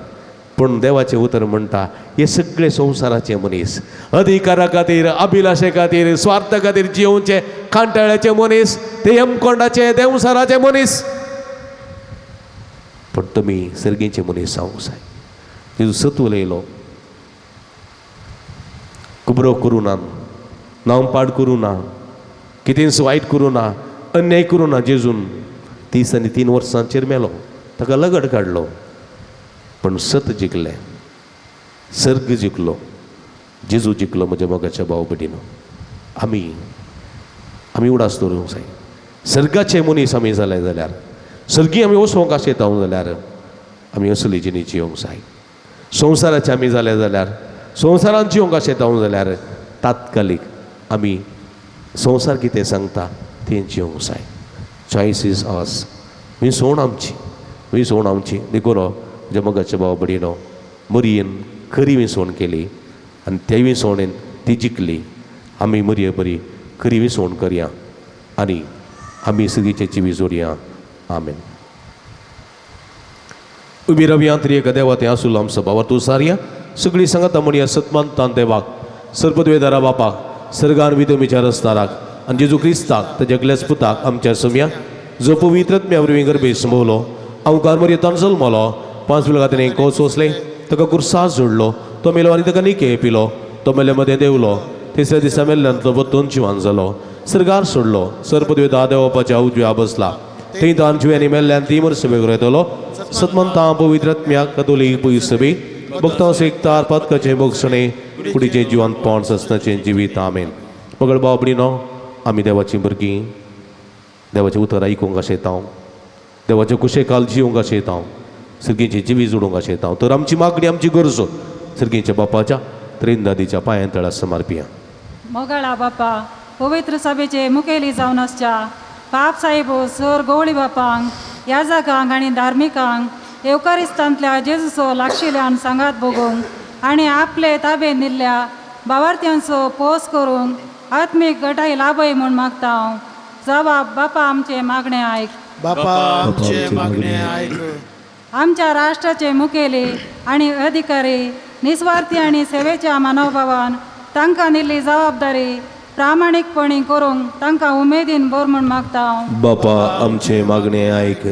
Speaker 2: पूण देवाचें उतर म्हणटा हे सगळे संवसाराचे मनीस अधिकारा खातीर अभिलाशे खातीर स्वार्था खातीर जिवचे कांटाळ्याचे मनीस ते हेमकोंडाचे देवसाराचे मनीस पण तुमी सर्गीचे मनीस जावंक जाय तेजो सत उलयलो कुबरो करूं ना नांव पाड करूं ना कितेंच वायट करूं ना अन्याय करूं ना जेजून 30 आनी 3 वर्सांचेर मेलो ताका लगड काडलो पण सत जिखलें सर्ग जिखलो जेजू जिखलो म्हज्या मोगाच्या भाव भयणीनो आमी उडास दवरूंक जाय सर्गाचे मनीस आमी जाले जाल्यार सर्गी आमी वचोंक आशेता जाल्यार आमी असली जिणी जिवंक जाय संवसाराचे आमी जाले जाल्यार संवसारांत जिवंक आशेता जाल्यार तात्कालीक आमी संवसार कितें सांगता तें जिवंक जाय चॉयस इज अस विसवण आमची देखून म्हज्या मोगाच्या भाव भयणीनो मरयेन खरी विसवण केली आनी त्या विसवणेन ती जिखली आमी मरये बरी खरी विसवण करया आनी आमी सगळीचे जिवी जोडया आमेन उबी रवया त्रियेक देवा तें आसूल आमचो भावा तूं सारया सगळीं सांगात म्हणया सतमानतान देवाक सर्पद्वेदारा बापाक सर्गान विदमीच्या रस्ताराक आनी जेजू क्रिस्ताक तेज्या एकल्याच पुताक आमच्या सुम्या जो पवित्रत्म्या वरवीं गर्भेत संभोवलो हांव कारमरयेंतान जल्मलो 5 वेळ खातीर कोस वचले ताका कुर्सास जोडलो तो मेलो आनी ताका निके पिलो तो मेले मध्ये देवलो तिसऱ्या दिसा मेल्ल्यान तो परतून जिवान जालो सर्गार सोडलो सरपदवी देवाच्या उजव्या बसला थंय तान जिव्यांनी मेल्ल्यान 3 वर्सां वेगळो येतलो सतमंता पवित्रात्म्या कतोलीक पयस सभेक भक्तां सेकतार पातकाचे मोक्षणे कुडीचे जिवन पोंड ससनाचे जिवीत आमेन पगड बाबडीनो आमी देवाची भुरगीं देवाचें उतर आयकूंक आशेता देवाचे कुशेकाल जिवंक आशेता सर्गींची जिवी जोडूंक आशेता तर आमची मागणी आमची गरजो सर्गींच्या बापाच्या त्रिंदादीच्या पांयां तळा समर्पिया
Speaker 7: मोगाळा बापा पवित्र सभेचे मुखेली जावन आसच्या पाप साहेब सर गवळी बापांक याजकांक आनी धार्मिकांक येवकारिस्तांतल्या जेजूचो लागशिल्ल्यान सांगात भोगूंक आनी आपले ताबेंत दिल्ल्या भावार्थ्यांचो पोस करूंक आत्मीक गटाय लाभय म्हूण मागता हांव जबाब बापा आमचे मागणे आयक
Speaker 1: बापा आमचे मागणे आयक
Speaker 7: आमच्या राष्ट्राचे मुखेली आनी अधिकारी निस्वार्थी आनी सेवेच्या मनोभावान तांकां दिल्ली जबाबदारी प्रामाणीकपणी करूंक तांकां उमेदीन बोर म्हूण मागता हांव
Speaker 2: बापा आमचे मागणे आयक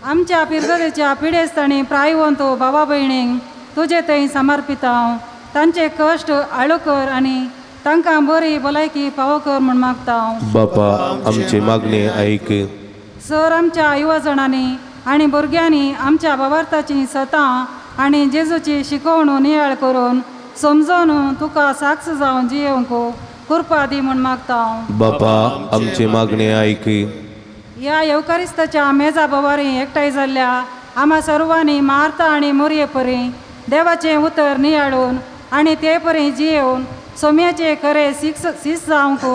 Speaker 7: आमच्या पिरगडेच्या पिडेस्तांनी प्रायवंतो भावा भयणींक तुजे थंय समर्पिता हांव तांचे कश्ट आळू कर आनी तांकां बरी भलायकी फावो कर म्हूण मागता हांव
Speaker 2: बापा आमचे मागणे आयक
Speaker 7: सर आमच्या युवजणांनी आनी भुरग्यांनी आमच्या भावार्थाची सतां आनी जेजूची शिकवण नियाळ करून समजोवन तुका साक्ष जावन जियोंक कृपा दी म्हूण मागता हांव
Speaker 2: बापा आमचे मागणे आयक
Speaker 7: ह्या येवकारिस्ताच्या मेजा बोवारी एकठांय जाल्ल्या आम्हा सर्वांनी मार्ता आनी मोरये परी देवाचें उतर नियाळून आनी ते परी जियेवन सोम्याचे खरे सीस जावंक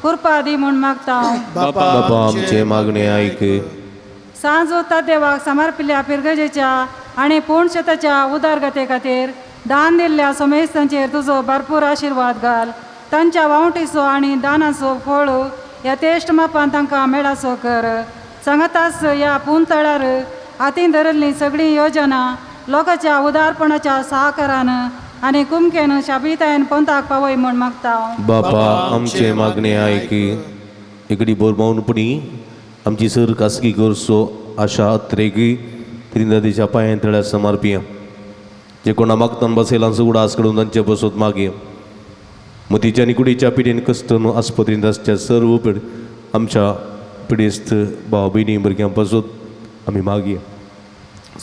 Speaker 7: कृपा दी म्हूण मागता हांव
Speaker 2: बापा आमचे मागणे आयक
Speaker 7: सांजो त्या देवाक समर्पिल्ल्या पिरगजेच्या आनी पूर्णशताच्या उदारगते खातीर दान दिल्ल्या सोमेस्तांचेर तुजो भरपूर आशिर्वाद घाल तांच्या वावटीचो आनी दानाचो फळ ह्या तेश्ट मापान तांकां मेळाचो कर सांगातास ह्या पुंतळार हातीन धरिल्ली सगळी योजना लोकांच्या उदारपणाच्या सहकारान आनी कुमकेन शाबितायेन पंथाक पावय म्हूण मागता हांव
Speaker 2: बापा आमचे मागणे आयक एकडी बोरमावनपणी आमची सर खासगी गरजो आशा अत्रेगी त्रिंदादीच्या पांयां तळ्या समर्पिया जे कोणा मागतान बसयला उडास कडून तांचे बसत मागया मतीच्या आनी कुडीच्या पिडेन कश्ट आस्पत्रींत आसच्या सर्व पिड आमच्या पिडेस्त भाव भयणी भुरग्यां बसत आमी मागया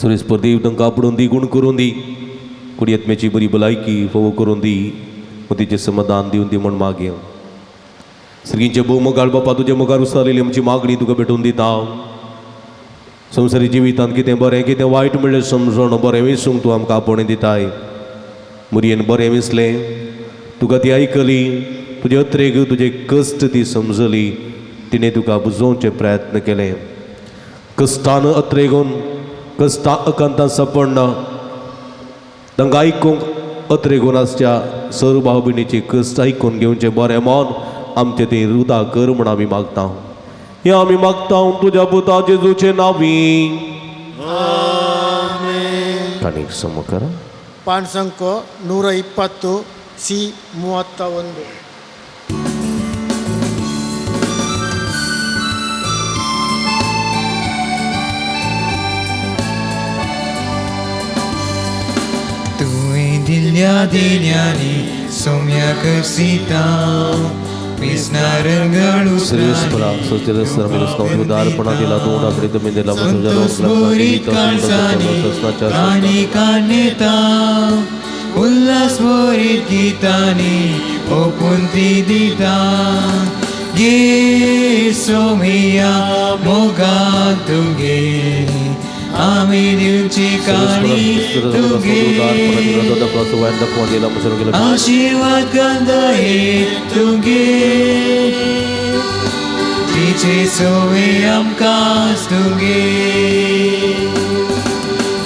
Speaker 2: सुरेस्पर देव तांकां आपणून दी गुण करून दी कुडी आत्म्याची बरी भलायकी फोव करून दी मतीचें समाधान दिवन दी म्हूण मागया सर्गींचे भोव मोगाळ बापा तुज्या मुखार उसारलेली आमची मागणी तुका भेटून दिता संवसारी जिवितांत कितें बरें कितें वायट म्हणलें समजोन बरें विसूंक तूं आमकां आपणें दिताय मुरयेन बरें विसलें तुका ती आयकली तुजे अत्रेक तुजे कश्ट ती समजली तिणें तुका बुजोवचे प्रयत्न केले कश्टान अत्रेगून कश्टा अकांतां सापडना तांकां आयकूंक अत्रेगून आसच्या सर भाव भयणीची कश्ट आयकून घेवचें बरें मन आमचें तें हृदा कर म्हूण आमी मागता हें आमी मागता तुज्या पुता जेजूचे नांवी आनीक सम करा
Speaker 1: पान संख 120 सी 31
Speaker 6: तुवें दिल्ल्या दिल्यांनी सोम्याक सीता विस्नारंगळू
Speaker 2: श्रेयस्परा सोचरस्तर मिलस्ताव उदारपणा दिला दोन आकडे तुम्ही दिला मसुजा
Speaker 6: आणि कानेता उल्हास भरीत गीतांनी ओपून ती दिता गे सोमिया मोगा तुगे आमी दिवची काणी तुगे आशीर्वाद गंधये तुगे तिचे सोवे आमकांच तुगे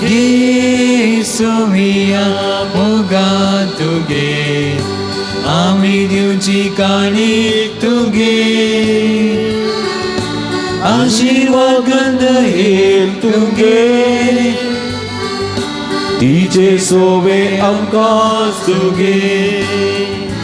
Speaker 6: गे सोमिया मोगा तुगे आमी दिवची काणी तुगे आशीर्वाद गंध येल तुगे
Speaker 2: तिचे सोवे आमकांच तुगे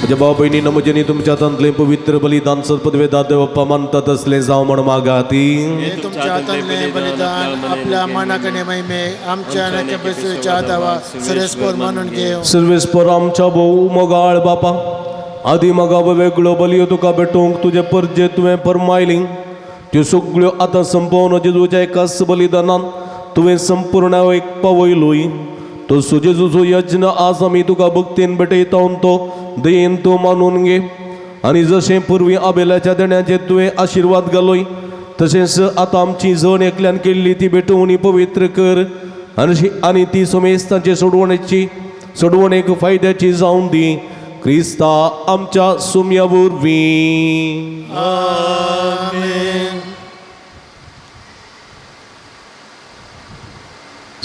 Speaker 2: म्हज्या भाव भयणींनो म्हजेनी तुमच्या तंतले पवित्र बलिदान सदपदवे दादे बाप्पा मानतात असले जावं म्हण मागा ती
Speaker 1: हे तुमच्या हातांतले बलिदान आपल्या मनाकने महिमे आमच्या नक्याच्या दावा सरेस्पर म्हणून घेऊ
Speaker 2: सर्वेस्पर आमच्या भाऊ मोगाळ बापा आदी मगा वेगळो बलियो तुका भेटोंक तुजे परजे तुवें परमायली त्यो सगळ्यो आतां संपवन जेजूच्या एकाच बलिदानान तुवें संपूर्ण एक पावयलोय तो जेजूचो यज्ञ आज आमी तुका भक्तीन भेटयता तो दयेन तो मानून घे आनी जशें पुर्वी आबेलाच्या देण्याचेर तुवें आशिर्वाद घालोय तशेंच आतां आमची जण एकल्यान केल्ली ती भेटोवणी पवित्र कर आनी ती समेस्तांचे सोडवणेक फायद्याची जावन दी क्रिस्ता आमच्या सुम्या वरवीं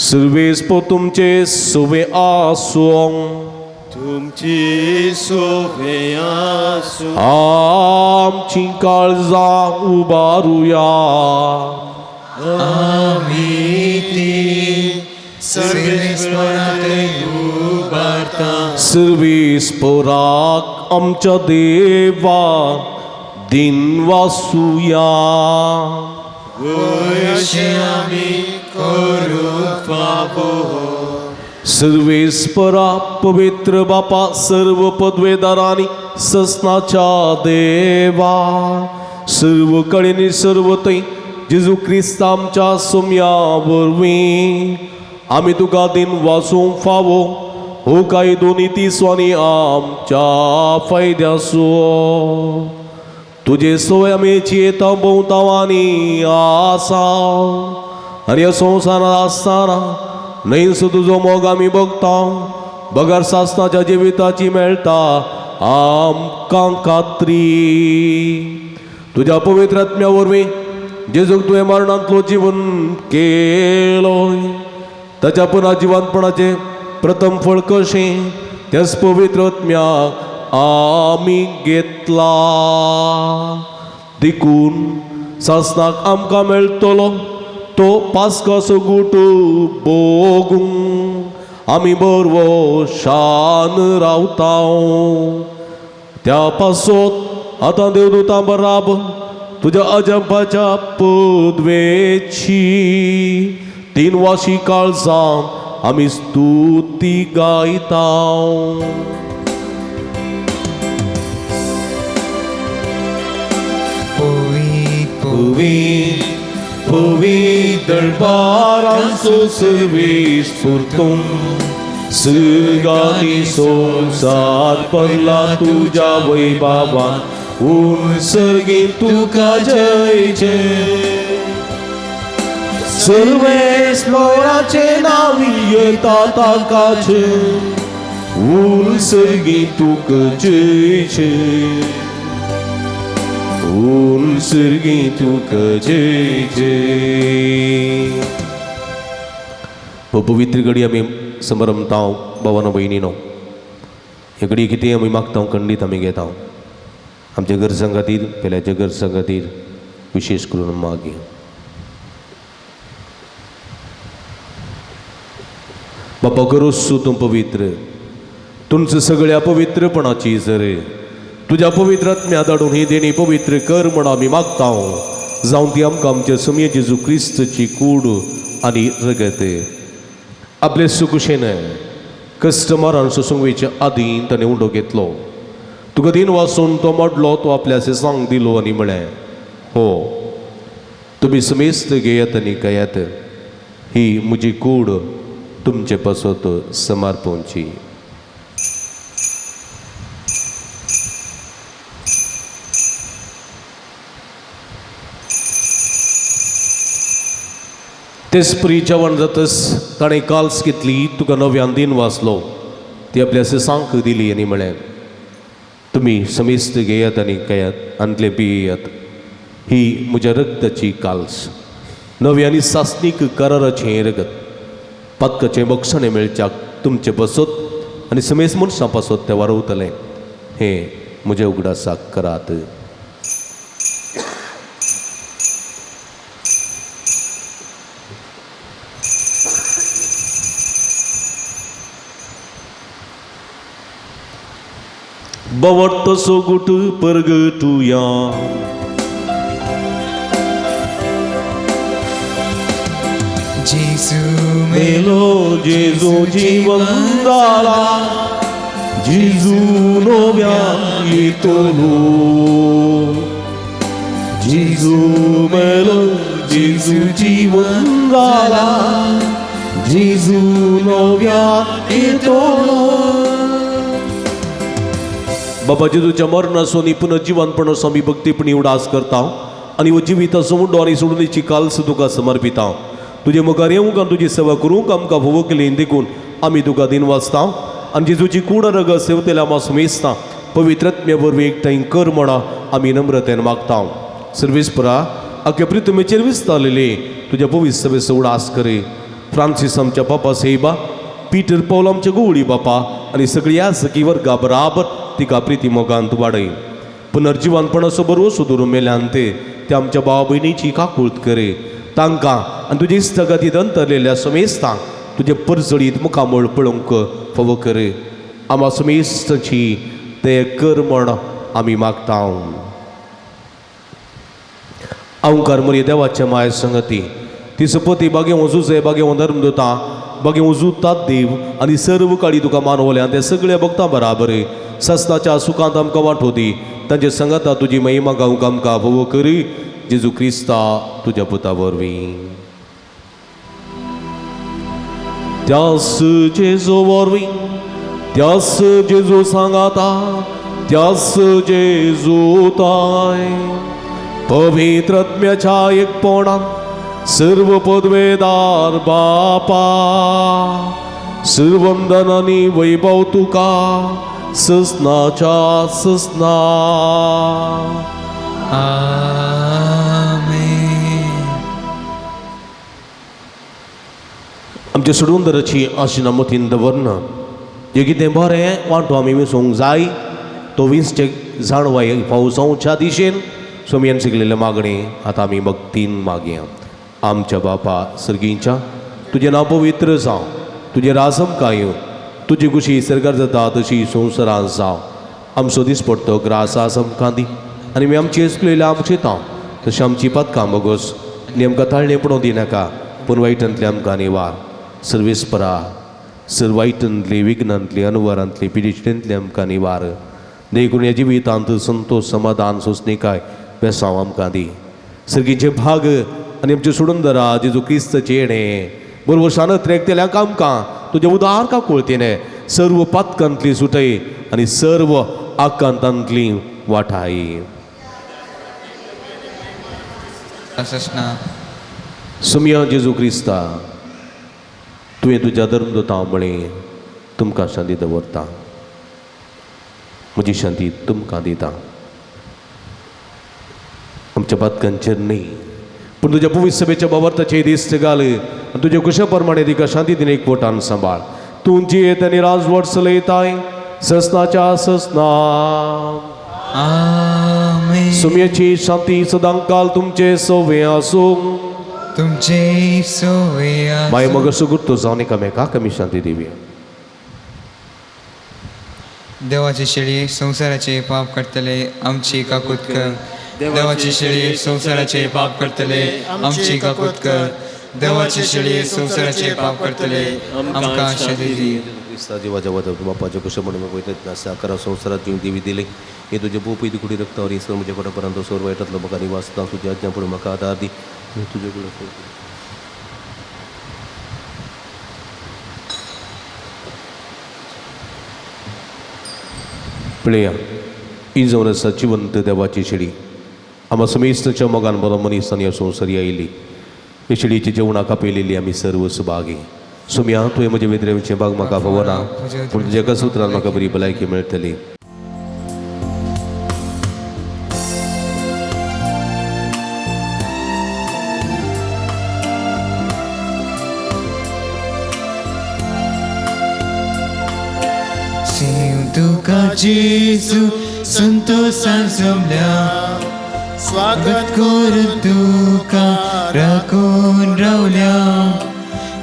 Speaker 2: सर्वेस्प तुमचे सोवे आसूं
Speaker 6: तुमची सोबे आसूं
Speaker 2: आमची काळजां उबारुया
Speaker 6: आमी ती सर्वेस्पराक उबारता
Speaker 2: सर्वेस्पराक आमच्या देवा दिन वासुया
Speaker 6: अशें आमी करूंक पावो
Speaker 2: सर्वेस्परा पवित्र बापा सर्व पदवेदारांनी ससनाच्या देवा सर्व कळेनी सर्व थंय जेजू क्रिस्त आमच्या सोम्या वरवीं आमी तुका दिन वाचूंक फावो हो काय दोनी तिसवांनी आमच्या फायद्याचो तुजे सोय आमी येता भोंवतावानी आसा आनी ह्या संवसारांत आसतना न्हयस तुजो मोग आमी भोगता बगार सासनाच्या जिविताची मेळटा आमकां खात्री तुज्या पवित्र आत्म्या वरवीं जेजूक तुवें मरणांतलो जीवन केलोय ताच्या पुना जिवंतपणाचें प्रथम फळ कशें त्याच पवित्र आत्म्याक आमी घेतला देखून सासनाक आमकां मेळटलो तो पास्काचो गुट बोगूंक आमी बरवो शान रावता त्या पासत आतां देवदूतां बराबर तुज्या अजंपाच्या पदवेची तीन वाशी काळजां आमी स्तुती गायता पवित्र दरबारांचो सर्वेस पुरतून सर्गानी संसार पडला तुज्या वैभवान उर्सर्गी तुका जय जय सर्वेस्पराचे नावी येता ताकाचे उर्सर्गी तुका जय जय उर्सर्गी तुका जय जय हो पवित्र घडी आमी समरमता भावानो भयणीनो हे घडी कितें आमी मागता खंडीत आमी घेता आमच्या गरजां खातीर पेल्याच्या गरजां खातीर विशेष करून मागया बापा करोसू तूं पवित्र तुमचं सगळ्या पवित्रपणाची जर तुज्या पवित्र आत्म्या धाडून ही देणी पवित्र कर म्हण आमी मागता जावं ती आमकां आमच्या समेय जेजू क्रिस्तची कूड आनी रगत आपले सुकुशेन कस्टमरान सुसुंगेच्या आदीं ताणें उंडो घेतलो तुका दिन वाचून तो मोडलो तो आपल्या सांग दिलो आनी म्हळें हो तुमी समेस्त घेयात आनी कयात ही म्हजी कूड तुमचे पासत समर्पणची तेच परी जेवण जातस ताणें काल्स घेतली तुका नव्यान दिन वाचलो ती आपल्या सांक दिली आनी म्हळें तुमी समेस्त घेयात आनी कयात आंतले पियेयात ही म्हज्या रक्ताची काल्स नव्यानी सासनीक कराराचें रगत पातकाचें बक्षणें मेळच्याक तुमचे बसत आनी समेस्त मनशां पासत तें वारवतलें हें म्हज्या उगडासाक करात बवट सोगुट परगटुया
Speaker 6: जेजू
Speaker 2: मेलो जेजू जीवन जाला जेजू नव्यान येतलो जेजू मेलो जेजू जीवन जाला जेजू नव्यान येतलो बाबा जेजूच्या मरणासोनी पुनर्जीवनपणासो आमी भक्तीपणी उडास करता आनी हो जिविताचो मुंडो आनी सोडुनीची काल्स तुका समर्पिता तुजे मुखार येवंक आनी तुजी सेवा करूंक आमकां फोव केलें देखून आमी तुका दिन वाचता आनी जेजूची कूड रग सेवतेल्या आमी सुमेस्ता पवित्रत्म्य वरवीं एकठांय कर म्हणा आमी नम्रतेन मागता सर्वेस्परा आख्या प्रितमेचेर विस्तारलेले तुज्या पवित्र सभेचो उडास करे फ्रांसीस आमच्या पापा सेबा पीटर पौल आमच्या गोवळी बापा आनी सगळ्या सखी वर्गा बराबर तिका प्रिती मोगांत वाडय पुनर्जीवनपणाचो बरो सुदूर मेल्यान ते आमच्या भाव भयणीची काकुळट करे तांकां आनी तुजे इस्तगतींत अंतरलेल्या समेस्तांक तुजे परजळीत मुखामळ पळोवंक फावो करे आमा समेस्ताची ते कर म्हण आमी मागता अवंकार मरी देवाच्या माय संगती ती सपती बागे वजूचे बागे धर्म दोता बागे वजूतात देव आनी सर्व काळी तुका मानवल्यान ते सगळ्या भक्तां बराबर सस्ताच्या सुखांत आमकां वांटो दी तांचे संगता तुजी महिमा गावंक आमकां फोव करी जेजू क्रिस्ता तुज्या पुता वरवीं त्यास जेजू वरवीं त्यास जेजू सांगाता त्यास जेजू ताय पवित्रत्म्याच्या एकपणान सर्व पदवेदार बापा सर्वंदन आनी वैभव तुका ससनाच्या ससना आमच्या सुडुंदराची आशिना मतीन दवरना जे कितें बरें वांटो आमी विसोंक जाय तो विसचे जाणवाय पावसाच्या दिशेन सोमयान शिकलेले मागणे आतां आमी भक्तीन मागया आमच्या बापा सर्गींच्या तुजें नांव पवित्र जावं तुजें राजम काय तुजी कुशी सरकार जाता तशी संवसारांत जावं आमचो दिसपडटो ग्रास आस आमकां दी आनी आमी आमची एसकलेल्या आमची तांव तशी आमची पदकां बगोस आनी आमकां ताळणेपणो दिनाका पूण वायटांतले आमकां निवार सर्वेस्परा सर वायटांतली विघ्नांतली अनुवारांतली पिडिचेंतली आमकां निवार देखून ह्या जिवितांत संतोष समाधान सोंसणिकाय बेसांव आमकां दी सर्गीचे भाग आनी आमचे सुडुंदरा जेजू क्रिस्ताचे येणें बरोबर शानत्रेक तेल्याक आमकां तुज्या उदार काकुळतेने सर्व पातकांतली सुटय आनी सर्व आकांतांतली वाठाय सुमया जेजू क्रिस्ता तुवें तुज्या धर्मदूता म्हळें तुमकां शांती दवरता म्हजी शांती तुमकां दिता आमच्या पातकांचेर न्ही पूण तुज्या पवित्र सभेच्या बाबर्ताचे दिश्ट घाल आनी तुज्या कुशा प्रमाणे तिका शांती दिन एकवटान सांबाळ तुमची येत आनी राजवट चलयताय ससनाच्या ससना सुमयाची शांती सदांकाल तुमचे सोवे आसूं
Speaker 6: तुमचे सोवे
Speaker 2: माय मग सुगुर्तो जावन एकामेकाक आमी शांती दिवया
Speaker 6: देवाची शेळी संसाराचे पाप करतले आमची काकूत कर देवाची शेळी संसाराचे पाप करतले आमची काकूत कर देवाची शेळी संसाराचे पाप करतले आमकां शांती दी
Speaker 2: क्रिस्ता जिवाच्या वत बापाच्या कुशा म्हणून पळयत नासा करा संवसारात जीव दिवी दिले हे तुजे पोपी कुडी रक्तावर इसर म्हज्या कोटापर्यंत सोर वायटांतलो म्हाका निवासता तुज्या आज्ञा पुढे म्हाका आदार दी तुजे कडेन पळया ही जावन आसा जिवंत देवाची शेळी आम्हा समेस्तच्या मोगान बरो मनीस आनी ह्या संवसारी आयली हे शेळीची जेवणाक आपयलेली आमी सर्व सुभागी सुमया तुवें म्हजे वेदरेचे भाग म्हाका खबर ना पूण तुज्या एका सुत्रान म्हाका बरी भलायकी मेळटली
Speaker 6: तुका जेजू संतोषान जमल्या स्वागत करून तुका राखून रावल्या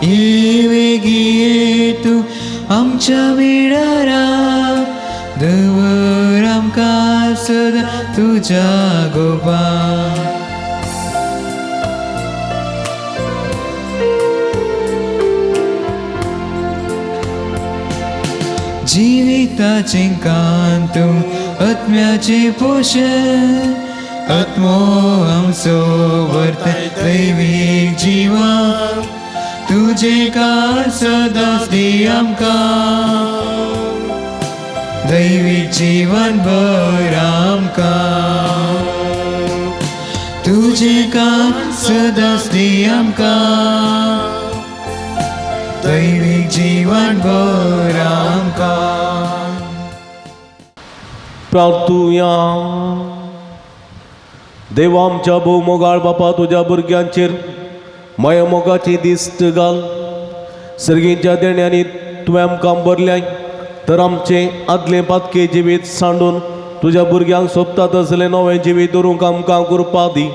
Speaker 6: ये तू आमच्या वेळारा दवरा सदा तुझ्या गोबा जीविताचे कांत आत्म्याचे पोषण आत्मो आमचो वर्ताय दैवीक जीवन तुझे काळ सदांच दी आमकां दैवीक जीवन भर आमकां तुझे काळ सदांच दी आमकां दैवीक जीवन भर आमकां
Speaker 2: प्रार्थुया देवा आमच्या भोवमोगाळ बापा तुझ्या भुरग्यांचेर मायामोगाची दिश्ट घाल सर्गेच्या देण्यानी तुवें आमकां भरल्याय तर आमचे आदले पातके जिवीत सांडून तुझ्या भुरग्यांक सोबतात असलें नवें जिवीत दवरूंक आमकां कृपा दी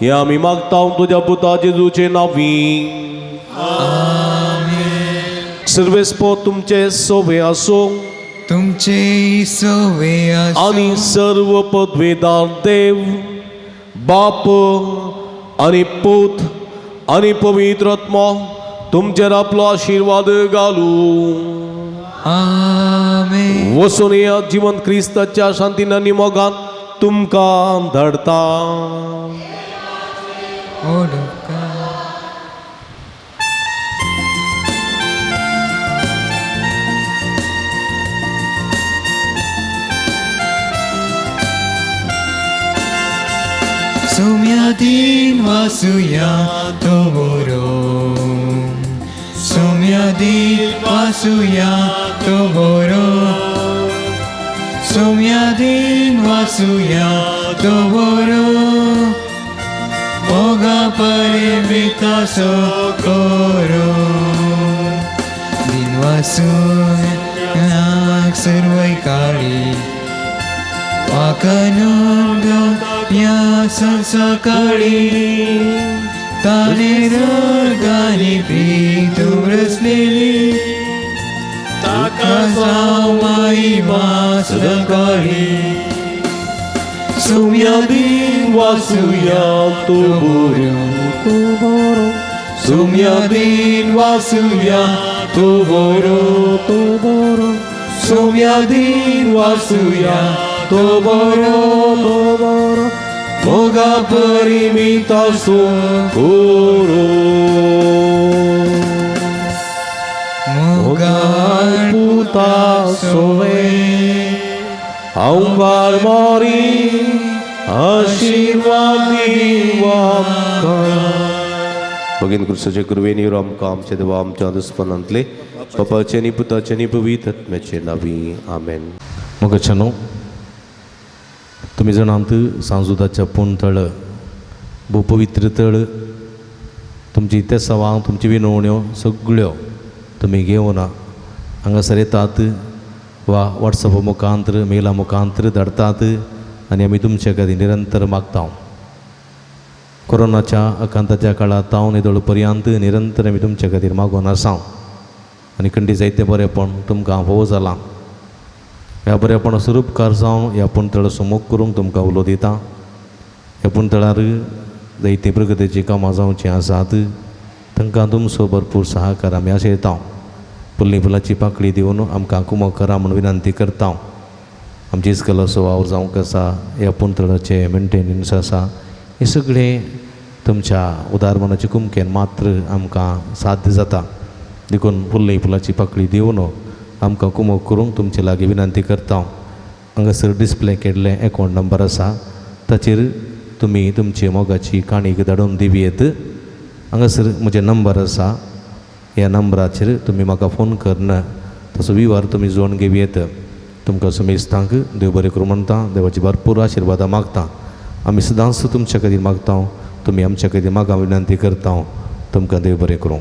Speaker 2: हें आमी मागता तुझ्या पुता जेजूचे नांवी सर्वेस्पो तुमचे सोबे आसूं
Speaker 6: तुमचे सोवे
Speaker 2: आणि सर्व पदवेदार देव बाप आणि पूत आणि पवित्र आत्मा तुमचेर आपलो आशीर्वाद घालू
Speaker 6: आमेन
Speaker 2: वसून या जिवंत क्रिस्ताच्या शांतीन निमोगान तुमकां धाडता
Speaker 6: ओडका सौम्यादीन वासुया तो बोरो सौम्यादीन वासुया तो बोरो सौम्यादीन वासुया तो बोरो मोगा परिमिता सो कोरो दिन वासुया सर्वै काळी वाकनून या सकाळी ताने रगानी प्रीत रचलेली ताका जाव माई मास काळी
Speaker 2: सौम्यादीन वासुया तो बोरो सौम्यादीन वासुया तो बोरो सौम्यादीन वासुया तो बोरो मोगा परिमिता सो कोरो
Speaker 6: मोगा
Speaker 2: पुता सोवे आंबार मारी आशीर्वाद भगीन कृष्णाचे कृपेनी आमकां आमचे देवा आमच्या दुस्पनांतले बापाचे आनी पुताचे आनी पवित्र आत्म्याचे नांवी आमेन. मोगाचनो तुमी जाणांत सांजुदाच्या पुणतळ भोव पवित्र तळ तुमची ते सवां तुमची विनवण्यो सगळ्यो तुमी घेवन हांगासर येतात वा वॉट्सॅपा मुखांतर मेला मुखांतर धाडतात आनी आमी तुमचे खातीर निरंतर मागता. कोरोनाच्या आकांताच्या काळांत तावन निदळ पर्यंत निरंतर आमी तुमचे खातीर मागोन आसा आनी खंडी जायते बरेपण तुमकां फोव जालां. ह्या बरेपणा स्वरूपकार जावन ह्या पुणतळ सुमोग करूंक तुमकां उलो दिता. ह्या पुणतळार जायती प्रगतीची कामां जावचीं आसात तांकां तुमचो भरपूर सहकार आमी आशयता. फुल्ली फुलाची पाकळी दिवन आमकां कुमो करा म्हूण विनंती करता. आमची इस्कल असो वावर जावंक आसा ह्या पुणतळाचे मेंटेनन्स आसा हे सगळें तुमच्या उदारमनाच्या कुमकेन मात्र आमकां साध्य जाता. देखून फुल्ली फुलाची पाकळी दिवन आमकां कुमो करूंक तुमचे लागीं विनंती करता. हांगासर डिस्प्ले केल्ले अकावंट नंबर आसा ताचेर तुमी तुमची मोगाची काणीक धाडून दिवयेत. हांगासर म्हजे नंबर आसा ह्या नंबराचेर तुमी म्हाका फोन करन तसो विव्हार तुमी जोडून घेवयेत. तुमकां सुमेस्तांक देव बरें करूं म्हणटा. देवाची भरपूर आशिर्वादां मागता. आमी सदांच तुमचे खातीर मागता. तुमी आमचे खातीर मागा विनंती करता. तुमकां देव बरें करूं.